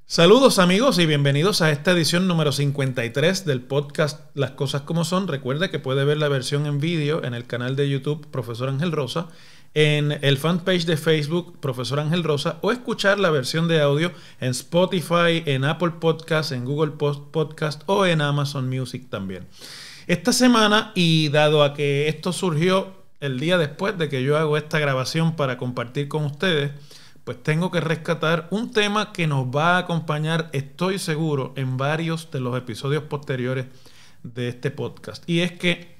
Saludos amigos y bienvenidos a esta edición número 53 del podcast Las Cosas Como Son. Recuerde que puede ver la versión en vídeo en el canal de YouTube Profesor Ángel Rosa, en el fanpage de Facebook Profesor Ángel Rosa, o escuchar la versión de audio en Spotify, en Apple Podcast, en Google Podcast o en Amazon Music también. Esta semana, y dado a que esto surgió el día después de que yo hago esta grabación para compartir con ustedes, pues tengo que rescatar un tema que nos va a acompañar, estoy seguro, en varios de los episodios posteriores de este podcast. Y es que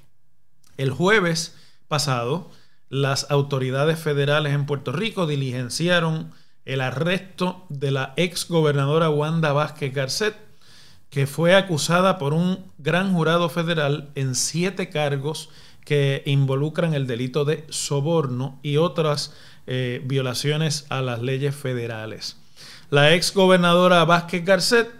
el jueves pasado, las autoridades federales en Puerto Rico diligenciaron el arresto de la ex gobernadora Wanda Vázquez Garcet, que fue acusada por un gran jurado federal en 7 cargos que involucran el delito de soborno y otras violaciones a las leyes federales. La ex gobernadora Vázquez Garcet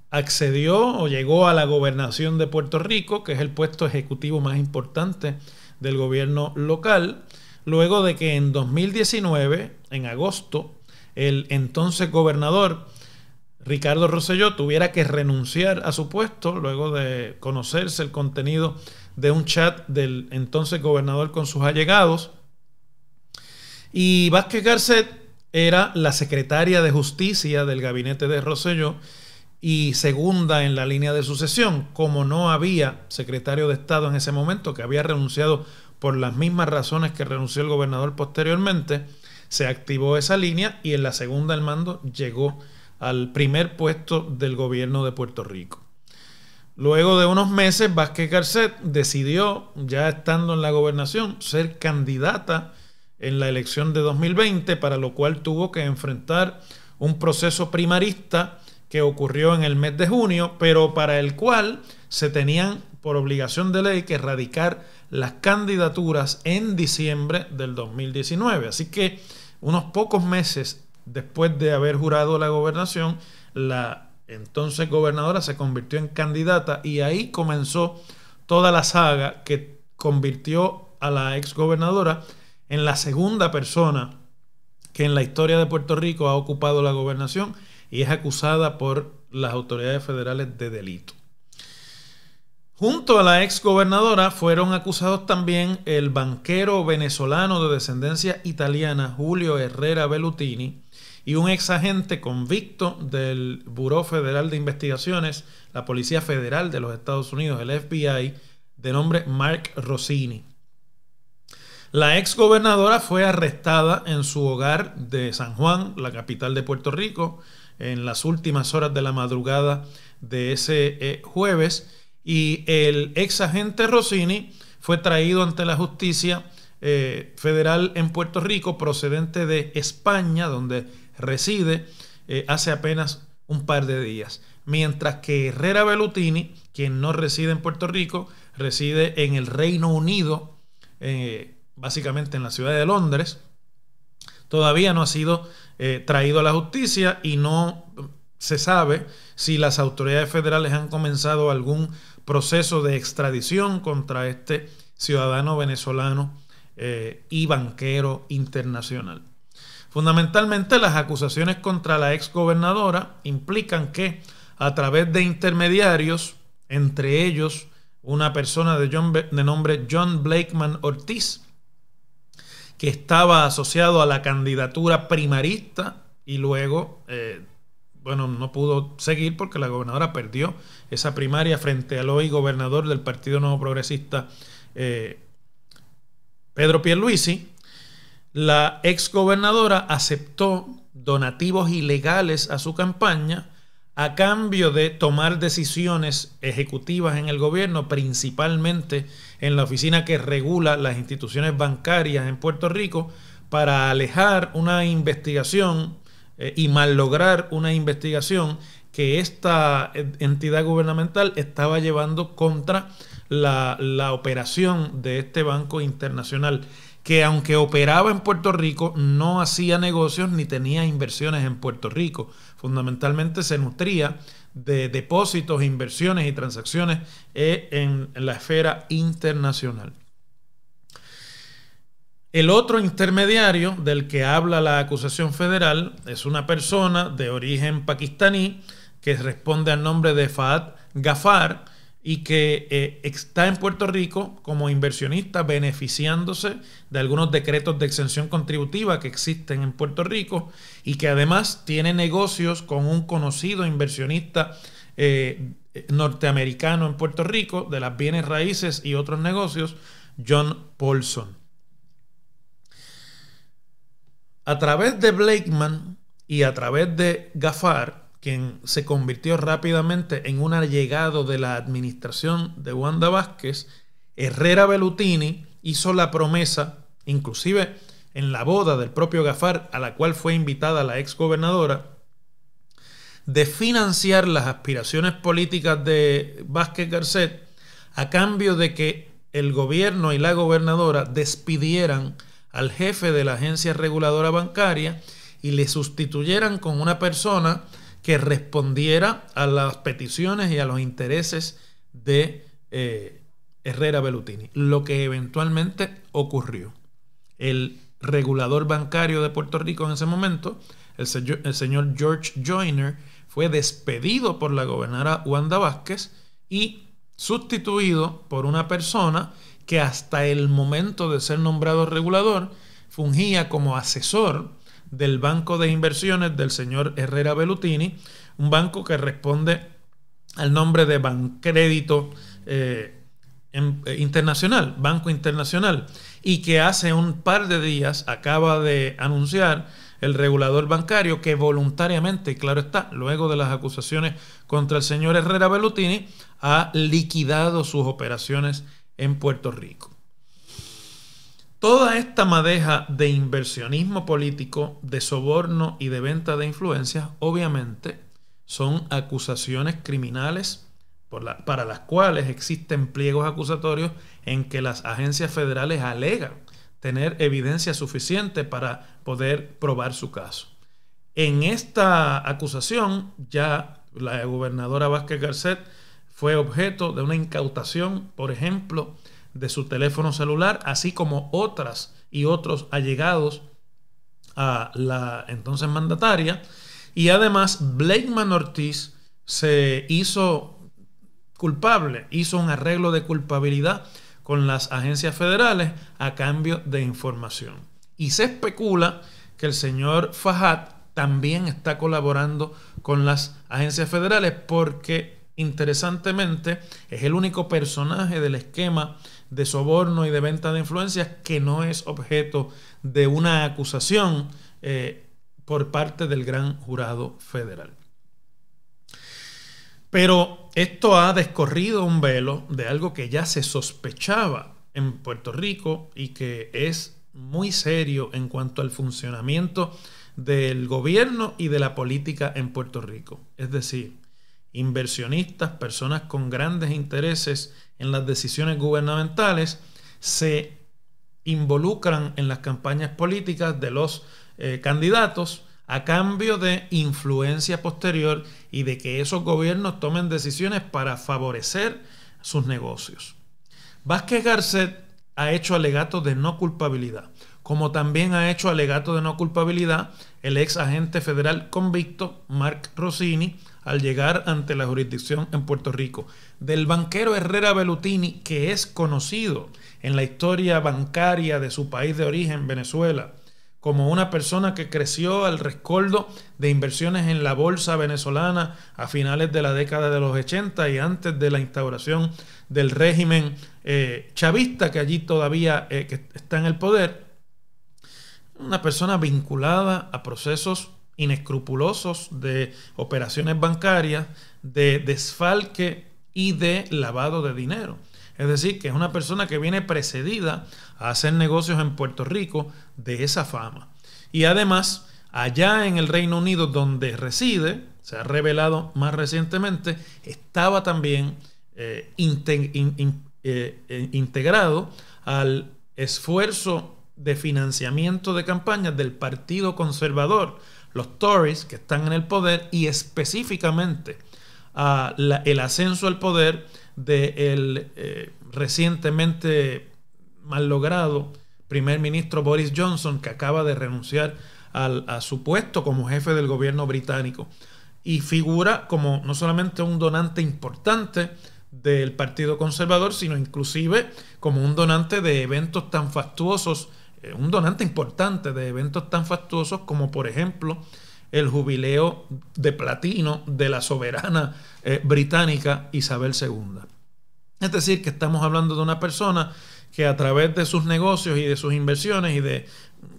accedió o llegó a la gobernación de Puerto Rico, que es el puesto ejecutivo más importante del gobierno local, luego de que en 2019, en agosto, el entonces gobernador Ricardo Rosselló tuviera que renunciar a su puesto luego de conocerse el contenido de un chat del entonces gobernador con sus allegados. Y Vázquez Garcet era la secretaria de Justicia del gabinete de Rosselló y segunda en la línea de sucesión. Como no había secretario de Estado en ese momento, que había renunciado por las mismas razones que renunció el gobernador posteriormente, se activó esa línea y en la segunda al mando llegó al primer puesto del gobierno de Puerto Rico. Luego de unos meses, Vázquez Garcet decidió, ya estando en la gobernación, ser candidata en la elección de 2020, para lo cual tuvo que enfrentar un proceso primarista que ocurrió en el mes de junio, pero para el cual se tenían por obligación de ley que radicar las candidaturas en diciembre del 2019. Así que unos pocos meses después de haber jurado la gobernación, la entonces gobernadora se convirtió en candidata y ahí comenzó toda la saga que convirtió a la ex gobernadora en la segunda persona que en la historia de Puerto Rico ha ocupado la gobernación y es acusada por las autoridades federales de delito. Junto a la ex gobernadora fueron acusados también el banquero venezolano de descendencia italiana Julio Herrera Bellutini y un ex agente convicto del Buró Federal de Investigaciones, la Policía Federal de los Estados Unidos, el FBI, de nombre Mark Rossini. La ex gobernadora fue arrestada en su hogar de San Juan, la capital de Puerto Rico, en las últimas horas de la madrugada de ese jueves, y el ex agente Rossini fue traído ante la justicia federal en Puerto Rico procedente de España, donde reside hace apenas un par de días. Mientras que Herrera Bellutini, quien no reside en Puerto Rico, reside en el Reino Unido, básicamente en la ciudad de Londres, todavía no ha sido traído a la justicia y no se sabe si las autoridades federales han comenzado algún proceso de extradición contra este ciudadano venezolano y banquero internacional. Fundamentalmente, las acusaciones contra la ex gobernadora implican que a través de intermediarios, entre ellos una persona de nombre John Blakeman Ortiz, que estaba asociado a la candidatura primarista y luego, no pudo seguir porque la gobernadora perdió esa primaria frente al hoy gobernador del Partido Nuevo Progresista, Pedro Pierluisi. La ex gobernadora aceptó donativos ilegales a su campaña a cambio de tomar decisiones ejecutivas en el gobierno, principalmente en la oficina que regula las instituciones bancarias en Puerto Rico, para alejar una investigación y malograr una investigación que esta entidad gubernamental estaba llevando contra la operación de este banco internacional, que aunque operaba en Puerto Rico, no hacía negocios ni tenía inversiones en Puerto Rico. Fundamentalmente se nutría de depósitos, inversiones y transacciones en la esfera internacional. El otro intermediario del que habla la acusación federal es una persona de origen pakistaní que responde al nombre de Fahad Ghaffar y que está en Puerto Rico como inversionista beneficiándose de algunos decretos de exención contributiva que existen en Puerto Rico y que además tiene negocios con un conocido inversionista norteamericano en Puerto Rico de las bienes raíces y otros negocios, John Paulson. A través de Blakeman y a través de Ghaffar, quien se convirtió rápidamente en un allegado de la administración de Wanda Vázquez, Herrera Bellutini hizo la promesa, inclusive en la boda del propio Ghaffar, a la cual fue invitada la exgobernadora, de financiar las aspiraciones políticas de Vázquez Garcet a cambio de que el gobierno y la gobernadora despidieran al jefe de la agencia reguladora bancaria y le sustituyeran con una persona que respondiera a las peticiones y a los intereses de Herrera Bellutini, lo que eventualmente ocurrió. El regulador bancario de Puerto Rico en ese momento, el señor George Joyner, fue despedido por la gobernadora Wanda Vázquez y sustituido por una persona que hasta el momento de ser nombrado regulador fungía como asesor del banco de inversiones del señor Herrera Bellutini, un banco que responde al nombre de Bancrédito Internacional, Banco Internacional, y que hace un par de días acaba de anunciar el regulador bancario que voluntariamente, y claro está, luego de las acusaciones contra el señor Herrera Bellutini, ha liquidado sus operaciones en Puerto Rico. Toda esta madeja de inversionismo político, de soborno y de venta de influencias, obviamente, son acusaciones criminales para las cuales existen pliegos acusatorios en que las agencias federales alegan tener evidencia suficiente para poder probar su caso. En esta acusación, ya la gobernadora Vázquez Garcet fue objeto de una incautación, por ejemplo, de su teléfono celular, así como otras y otros allegados a la entonces mandataria. Y además, Blakeman Ortiz se hizo culpable, hizo un arreglo de culpabilidad con las agencias federales a cambio de información. Y se especula que el señor Fahad también está colaborando con las agencias federales porque, interesantemente, es el único personaje del esquema de soborno y de venta de influencias que no es objeto de una acusación por parte del gran jurado federal. Pero esto ha descorrido un velo de algo que ya se sospechaba en Puerto Rico y que es muy serio en cuanto al funcionamiento del gobierno y de la política en Puerto Rico. Es decir, inversionistas, personas con grandes intereses en las decisiones gubernamentales, se involucran en las campañas políticas de los candidatos a cambio de influencia posterior y de que esos gobiernos tomen decisiones para favorecer sus negocios. Vázquez Garcet ha hecho alegatos de no culpabilidad, como también ha hecho alegatos de no culpabilidad el ex agente federal convicto Mark Rossini al llegar ante la jurisdicción en Puerto Rico. Del banquero Herrera Bellutini, que es conocido en la historia bancaria de su país de origen, Venezuela, como una persona que creció al rescoldo de inversiones en la bolsa venezolana a finales de la década de los 80 y antes de la instauración del régimen chavista que allí todavía que está en el poder. Una persona vinculada a procesos inescrupulosos de operaciones bancarias, de desfalque y de lavado de dinero. Es decir, que es una persona que viene precedida a hacer negocios en Puerto Rico de esa fama. Y además, allá en el Reino Unido, donde reside, se ha revelado más recientemente, estaba también integrado al esfuerzo de financiamiento de campañas del Partido Conservador, los Tories, que están en el poder, y específicamente el ascenso al poder del recientemente mal logrado primer ministro Boris Johnson, que acaba de renunciar a su puesto como jefe del gobierno británico. Y figura como no solamente un donante importante del Partido Conservador, sino inclusive como un donante de eventos tan fastuosos, un donante importante de eventos tan fastuosos como, por ejemplo, el jubileo de platino de la soberana británica Isabel II. Es decir, que estamos hablando de una persona que a través de sus negocios y de sus inversiones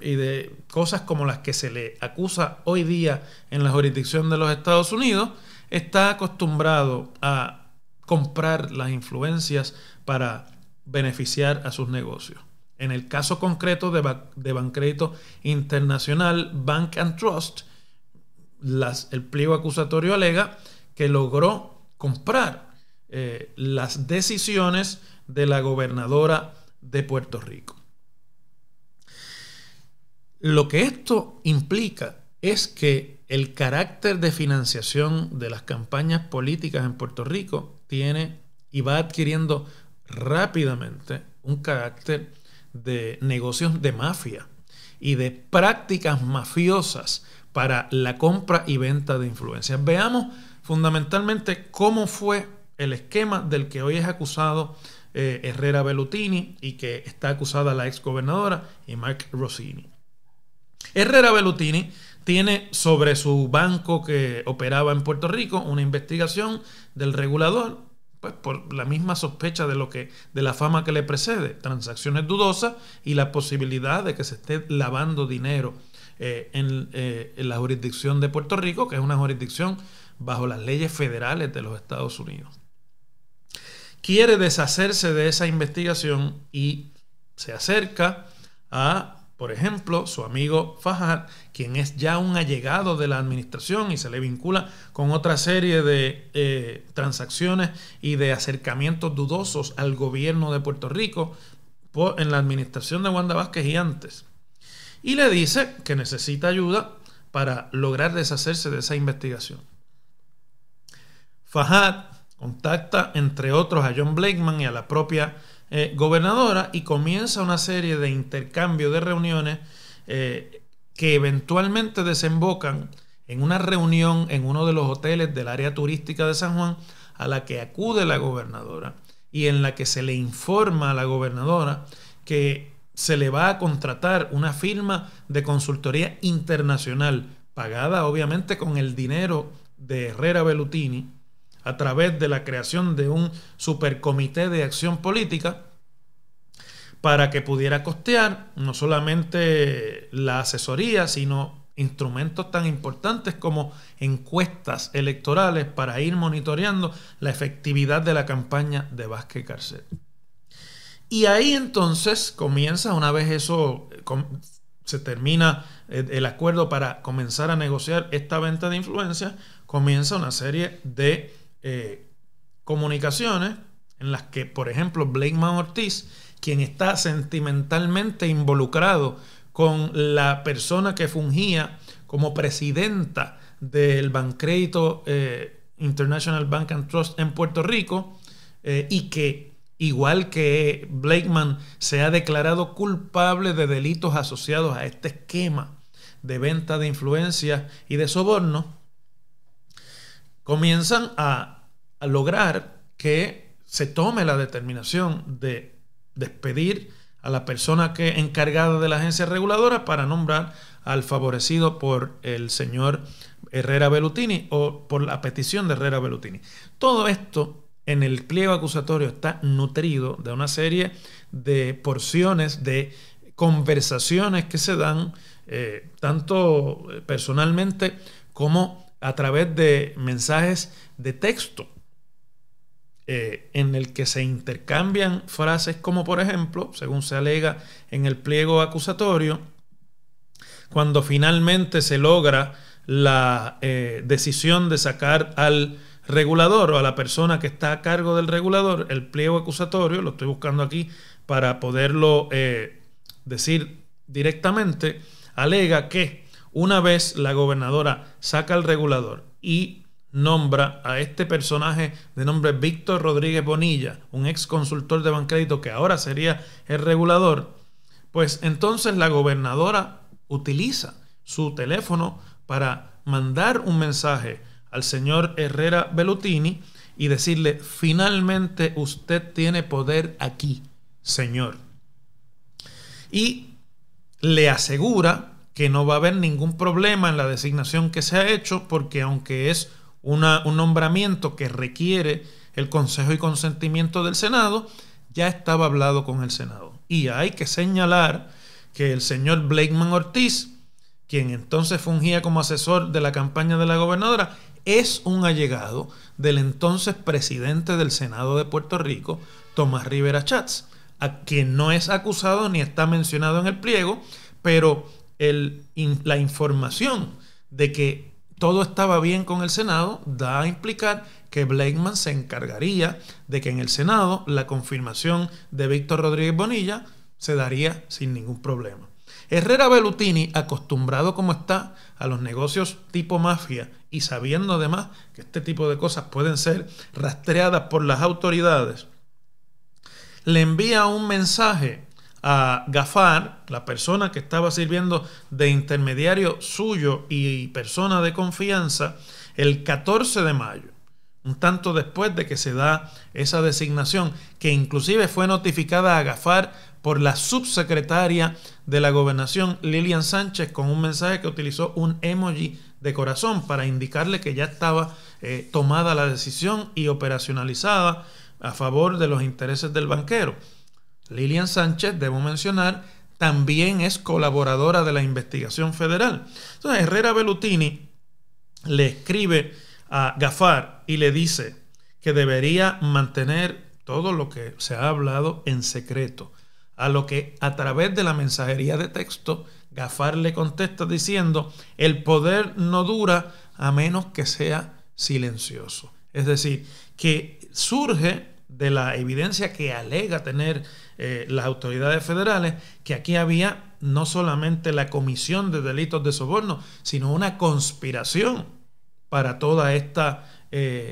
y de cosas como las que se le acusa hoy día en la jurisdicción de los Estados Unidos, está acostumbrado a comprar las influencias para beneficiar a sus negocios. En el caso concreto de Bancrédito Internacional Bank and Trust, el pliego acusatorio alega que logró comprar las decisiones de la gobernadora de Puerto Rico. Lo que esto implica es que el carácter de financiación de las campañas políticas en Puerto Rico tiene y va adquiriendo rápidamente un carácter de negocios de mafia y de prácticas mafiosas para la compra y venta de influencias. Veamos fundamentalmente cómo fue el esquema del que hoy es acusado Herrera Bellutini y que está acusada la exgobernadora y Mark Rossini. Herrera Bellutini tiene sobre su banco que operaba en Puerto Rico una investigación del regulador, pues por la misma sospecha de la fama que le precede, transacciones dudosas y la posibilidad de que se esté lavando dinero en la jurisdicción de Puerto Rico, que es una jurisdicción bajo las leyes federales de los Estados Unidos. Quiere deshacerse de esa investigación y se acerca a, por ejemplo, su amigo Fajad, quien es ya un allegado de la administración y se le vincula con otra serie de transacciones y de acercamientos dudosos al gobierno de Puerto Rico en la administración de Wanda Vázquez y antes. Y le dice que necesita ayuda para lograr deshacerse de esa investigación. Fajad contacta, entre otros, a John Blakeman y a la propia gobernadora y comienza una serie de intercambios de reuniones que eventualmente desembocan en una reunión en uno de los hoteles del área turística de San Juan a la que acude la gobernadora y en la que se le informa a la gobernadora que se le va a contratar una firma de consultoría internacional pagada obviamente con el dinero de Herrera Bellutini a través de la creación de un supercomité de acción política para que pudiera costear no solamente la asesoría, sino instrumentos tan importantes como encuestas electorales para ir monitoreando la efectividad de la campaña de Vázquez Garcet. Y ahí entonces comienza, una vez eso se termina el acuerdo para comenzar a negociar esta venta de influencia, comienza una serie de comunicaciones en las que, por ejemplo, Blakeman Ortiz, quien está sentimentalmente involucrado con la persona que fungía como presidenta del Bancrédito International Bank and Trust en Puerto Rico y que, igual que Blakeman, se ha declarado culpable de delitos asociados a este esquema de venta de influencias y de soborno, comienzan a lograr que se tome la determinación de despedir a la persona encargada de la agencia reguladora para nombrar al favorecido por el señor Herrera Bellutini o por la petición de Herrera Bellutini. Todo esto en el pliego acusatorio está nutrido de una serie de porciones de conversaciones que se dan tanto personalmente como a través de mensajes de texto en el que se intercambian frases como, por ejemplo, según se alega en el pliego acusatorio, cuando finalmente se logra la decisión de sacar al regulador o a la persona que está a cargo del regulador, el pliego acusatorio, lo estoy buscando aquí para poderlo decir directamente, alega que una vez la gobernadora saca al regulador y nombra a este personaje de nombre Víctor Rodríguez Bonilla, un ex consultor de Bancrédito que ahora sería el regulador, Pues entonces la gobernadora utiliza su teléfono para mandar un mensaje al señor Herrera Bellutini y decirle: finalmente usted tiene poder aquí, señor. Y le asegura que no va a haber ningún problema en la designación que se ha hecho, porque aunque es un nombramiento que requiere el consejo y consentimiento del Senado, ya estaba hablado con el Senado. Y hay que señalar que el señor Blakeman Ortiz, quien entonces fungía como asesor de la campaña de la gobernadora, es un allegado del entonces presidente del Senado de Puerto Rico, Tomás Rivera Schatz, a quien no es acusado ni está mencionado en el pliego, pero la información de que todo estaba bien con el Senado da a implicar que Blakeman se encargaría de que en el Senado la confirmación de Víctor Rodríguez Bonilla se daría sin ningún problema. Herrera Bellutini, acostumbrado como está a los negocios tipo mafia y sabiendo además que este tipo de cosas pueden ser rastreadas por las autoridades, le envía un mensaje a Gafar, la persona que estaba sirviendo de intermediario suyo y persona de confianza, el 14 de mayo, un tanto después de que se da esa designación, que inclusive fue notificada a Gafar por la subsecretaria de la Gobernación, Lilian Sánchez, con un mensaje que utilizó un emoji de corazón para indicarle que ya estaba tomada la decisión y operacionalizada a favor de los intereses del banquero. Lilian Sánchez, debo mencionar, también es colaboradora de la investigación federal. Entonces, Herrera Bellutini le escribe a Gafar y le dice que debería mantener todo lo que se ha hablado en secreto, a lo que a través de la mensajería de texto Gafar le contesta diciendo: el poder no dura a menos que sea silencioso. Es decir, que surge de la evidencia que alega tener las autoridades federales, que aquí había no solamente la comisión de delitos de soborno, sino una conspiración para toda esta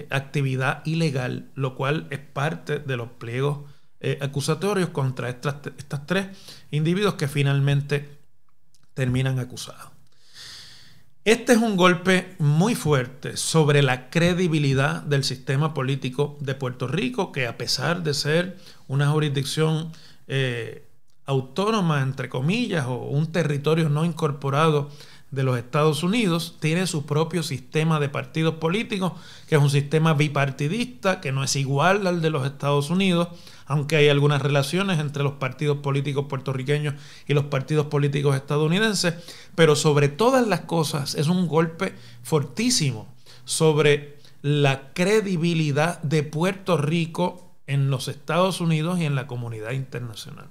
actividad ilegal, lo cual es parte de los pliegos acusatorios contra estas tres individuos que finalmente terminan acusados. Este es un golpe muy fuerte sobre la credibilidad del sistema político de Puerto Rico, que a pesar de ser una jurisdicción autónoma, entre comillas, o un territorio no incorporado de los Estados Unidos, tiene su propio sistema de partidos políticos, que es un sistema bipartidista, que no es igual al de los Estados Unidos, aunque hay algunas relaciones entre los partidos políticos puertorriqueños y los partidos políticos estadounidenses, pero sobre todas las cosas es un golpe fortísimo sobre la credibilidad de Puerto Rico en los Estados Unidos y en la comunidad internacional.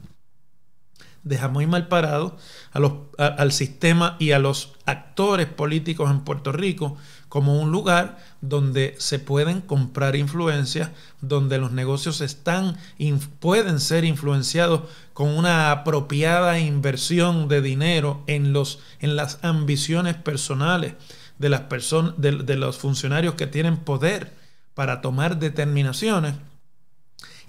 Deja muy mal parado al sistema y a los actores políticos en Puerto Rico como un lugar donde se pueden comprar influencias, donde los negocios pueden ser influenciados con una apropiada inversión de dinero en las ambiciones personales de los funcionarios que tienen poder para tomar determinaciones,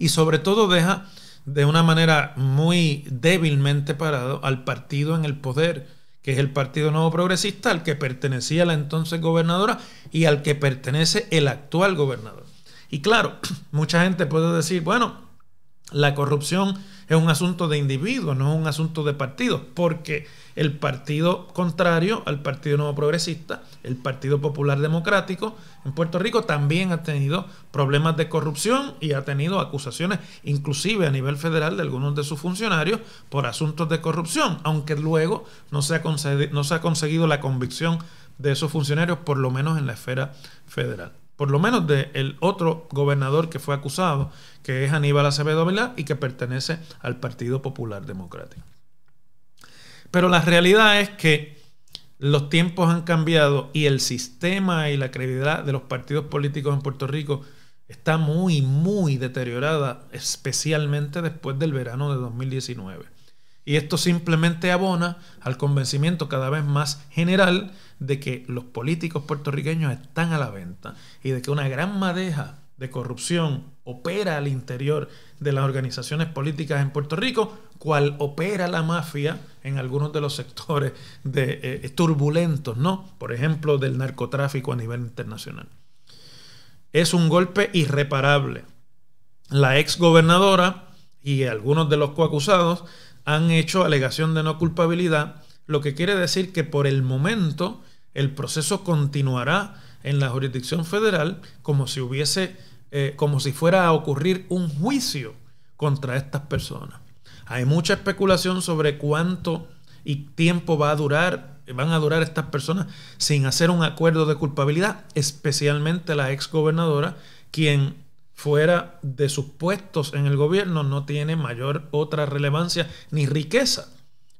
y sobre todo deja de una manera muy débilmente parado al partido en el poder, que es el Partido Nuevo Progresista, al que pertenecía la entonces gobernadora y al que pertenece el actual gobernador. Y claro, mucha gente puede decir, bueno, la corrupción es un asunto de individuos, no es un asunto de partidos, porque el partido contrario al Partido Nuevo Progresista, el Partido Popular Democrático en Puerto Rico, también ha tenido problemas de corrupción y ha tenido acusaciones, inclusive a nivel federal, de algunos de sus funcionarios por asuntos de corrupción, aunque luego no se ha conseguido la convicción de esos funcionarios, por lo menos en la esfera federal. Por lo menos del otro gobernador que fue acusado, que es Aníbal Acevedo Vilá y que pertenece al Partido Popular Democrático. Pero la realidad es que los tiempos han cambiado y el sistema y la credibilidad de los partidos políticos en Puerto Rico está muy, muy deteriorada, especialmente después del verano de 2019. Y esto simplemente abona al convencimiento cada vez más general de que los políticos puertorriqueños están a la venta y de que una gran madeja de corrupción opera al interior de las organizaciones políticas en Puerto Rico, cual opera la mafia en algunos de los sectores turbulentos, ¿no? Por ejemplo, del narcotráfico a nivel internacional. Es un golpe irreparable. La ex gobernadora y algunos de los coacusados han hecho alegación de no culpabilidad, lo que quiere decir que por el momento el proceso continuará en la jurisdicción federal como si fuera a ocurrir un juicio contra estas personas. Hay mucha especulación sobre cuánto y tiempo van a durar estas personas sin hacer un acuerdo de culpabilidad, especialmente la ex gobernadora, quien fuera de sus puestos en el gobierno no tiene mayor otra relevancia ni riqueza.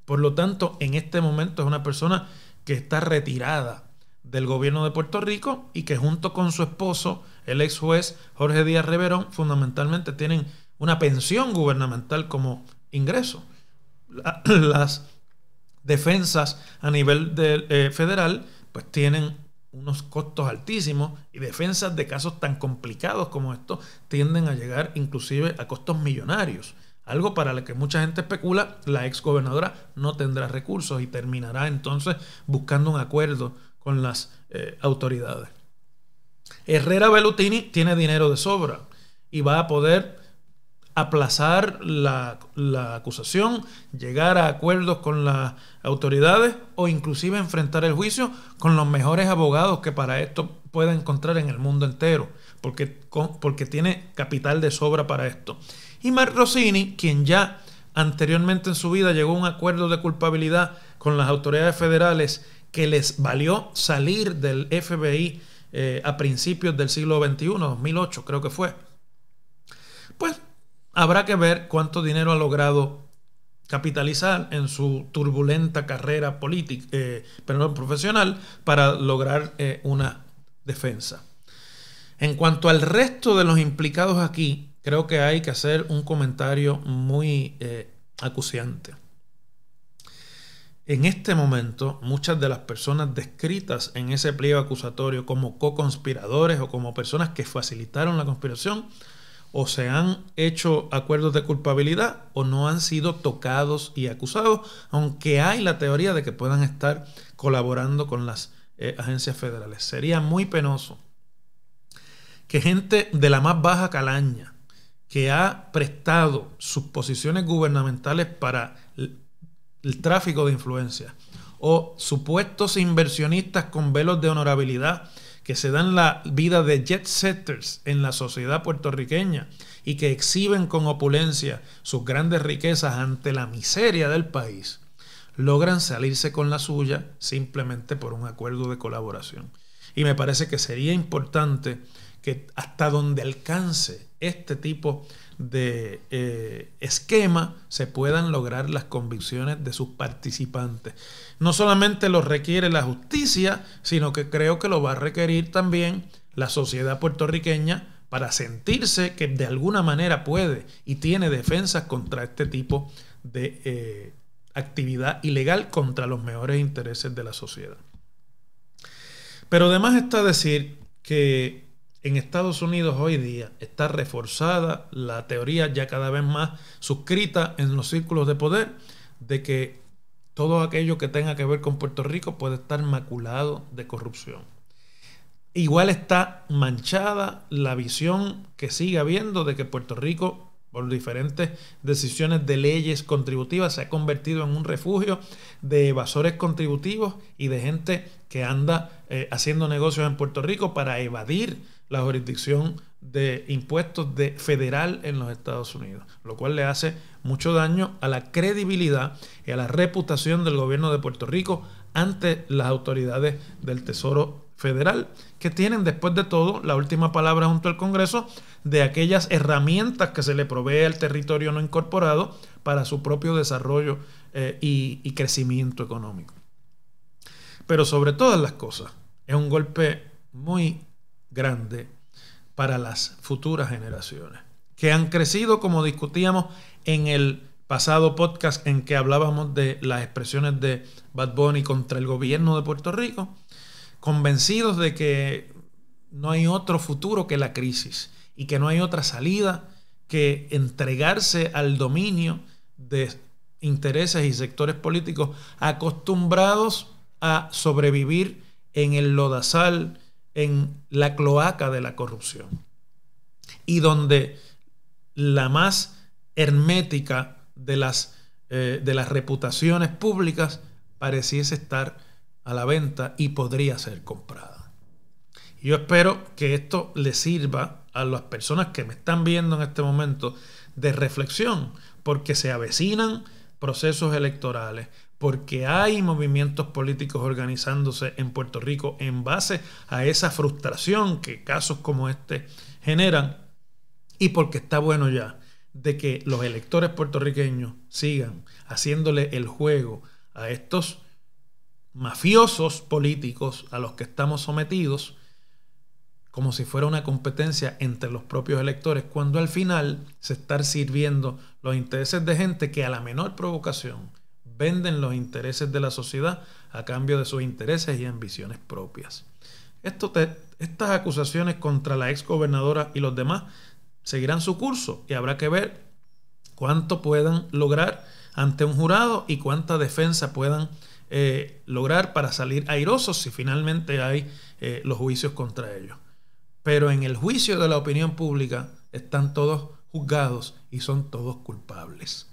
Por lo tanto, en este momento es una persona que está retirada del gobierno de Puerto Rico y que junto con su esposo, el ex juez Jorge Díaz Reverón, fundamentalmente tienen una pensión gubernamental como ingreso. Las defensas a nivel federal pues tienen unos costos altísimos y defensas de casos tan complicados como estos tienden a llegar inclusive a costos millonarios. Algo para lo que mucha gente especula, la ex gobernadora no tendrá recursos y terminará entonces buscando un acuerdo con las autoridades. Herrera Bellutini tiene dinero de sobra y va a poder aplazar la acusación, llegar a acuerdos con las autoridades o inclusive enfrentar el juicio con los mejores abogados que para esto pueda encontrar en el mundo entero, porque tiene capital de sobra para esto. Y Mark Rossini, quien ya anteriormente en su vida llegó a un acuerdo de culpabilidad con las autoridades federales que les valió salir del FBI a principios del siglo XXI, 2008 creo que fue, pues habrá que ver cuánto dinero ha logrado capitalizar en su turbulenta carrera profesional para lograr una defensa. En cuanto al resto de los implicados aquí, creo que hay que hacer un comentario muy acuciante. En este momento, muchas de las personas descritas en ese pliego acusatorio como co-conspiradores o como personas que facilitaron la conspiración, o se han hecho acuerdos de culpabilidad o no han sido tocados y acusados, aunque hay la teoría de que puedan estar colaborando con las agencias federales. Sería muy penoso que gente de la más baja calaña, que ha prestado sus posiciones gubernamentales para el tráfico de influencias, o supuestos inversionistas con velos de honorabilidad que se dan la vida de jet setters en la sociedad puertorriqueña y que exhiben con opulencia sus grandes riquezas ante la miseria del país, logran salirse con la suya simplemente por un acuerdo de colaboración. Y me parece que sería importante que hasta donde alcance este tipo de esquema se puedan lograr las convicciones de sus participantes. No solamente lo requiere la justicia, sino que creo que lo va a requerir también la sociedad puertorriqueña para sentirse que de alguna manera puede y tiene defensas contra este tipo de actividad ilegal contra los mejores intereses de la sociedad. Pero además está decir que en Estados Unidos hoy día está reforzada la teoría ya cada vez más suscrita en los círculos de poder de que todo aquello que tenga que ver con Puerto Rico puede estar maculado de corrupción. Igual está manchada la visión que sigue habiendo de que Puerto Rico, por diferentes decisiones de leyes contributivas, se ha convertido en un refugio de evasores contributivos y de gente que anda haciendo negocios en Puerto Rico para evadir la jurisdicción de impuestos federal en los Estados Unidos, lo cual le hace mucho daño a la credibilidad y a la reputación del gobierno de Puerto Rico ante las autoridades del Tesoro Federal, que tienen después de todo la última palabra junto al Congreso de aquellas herramientas que se le provee al territorio no incorporado para su propio desarrollo y crecimiento económico. Pero sobre todas las cosas, es un golpe muy grande para las futuras generaciones, que han crecido, como discutíamos en el pasado podcast en que hablábamos de las expresiones de Bad Bunny contra el gobierno de Puerto Rico, convencidos de que no hay otro futuro que la crisis y que no hay otra salida que entregarse al dominio de intereses y sectores políticos acostumbrados a sobrevivir en el lodazal, en la cloaca de la corrupción, y donde la más hermética de las reputaciones públicas pareciese estar a la venta y podría ser comprada. Yo espero que esto le sirva a las personas que me están viendo en este momento de reflexión, porque se avecinan procesos electorales, porque hay movimientos políticos organizándose en Puerto Rico en base a esa frustración que casos como este generan, y porque está bueno ya de que los electores puertorriqueños sigan haciéndole el juego a estos mafiosos políticos a los que estamos sometidos, como si fuera una competencia entre los propios electores, cuando al final se están sirviendo los intereses de gente que a la menor provocación venden los intereses de la sociedad a cambio de sus intereses y ambiciones propias. Estas acusaciones contra la exgobernadora y los demás seguirán su curso y habrá que ver cuánto puedan lograr ante un jurado y cuánta defensa puedan lograr para salir airosos si finalmente hay los juicios contra ellos. Pero en el juicio de la opinión pública están todos juzgados y son todos culpables.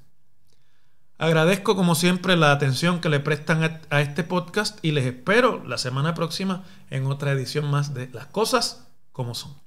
Agradezco como siempre la atención que le prestan a este podcast y les espero la semana próxima en otra edición más de Las Cosas como Son.